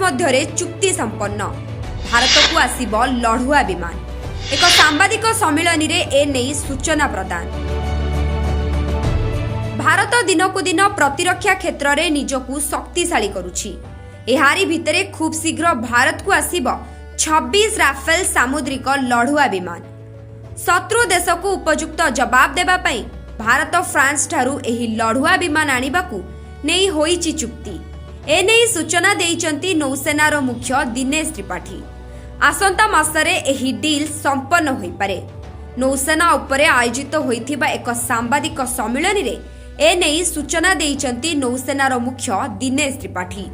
मध्यरे चुक्ति संपन्न भारत को आसिब लढ़ुआ विमान एक सांबादिक सम्मिलन रे ए नहीं सूचना प्रदान। भारत दिनकु दिन प्रतिरक्षा क्षेत्र में निजकु शक्तिशाली करुछि। एहारी भितरे खूब शीघ्र भारत को आसिब 26 राफेल सामुद्रिक लढ़ुआ विमान। शत्रु देश को उपयुक्त जवाब देबा पई भारत फ्रांस ठारू एही लढ़ुआ विमान आनिबाकू नेई होईची चुक्ति। एने सूचना देइचंती नौसेनार मुख्य दिनेश त्रिपाठी। आसंता मासरे एही डील संपन्न होई पारे। नौसेना उपरे आयोजित होइथिबा एक सांबादिक सम्मिलन रे एने सूचना देइचंती नौसेनार मुख्य दिनेश त्रिपाठी।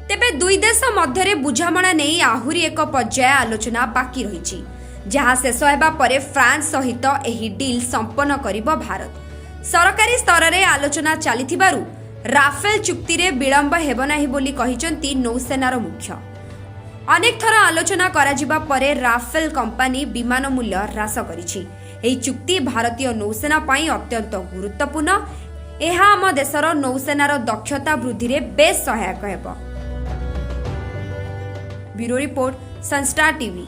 तेबे दुई देश मध्यरे बुझामणा नेई आहुरी एक पर्याय आलोचना बाकी रहिछि, जहाँ शेष हेबा परे फ्रांस सहित एही डील संपन्न करिबो भारत। सरकारी स्तर रे आलोचना चलिथिबारु राफेल चुक्ति रे विलंब हेब नाही बोली कहिचंती नौसेनार मुख्य। अनेक थर आलोचना कराजिबा परे राफेल कंपनी विमान मूल्य ह्रास करिछि। एही चुक्ति भारतीय नौसेना पई अत्यंत गुरुत्वपूर्ण। एहा आम देशर नौसेनार दक्षता वृद्धि रे बेस सहायक हेब। Bureau report, Sunstar TV.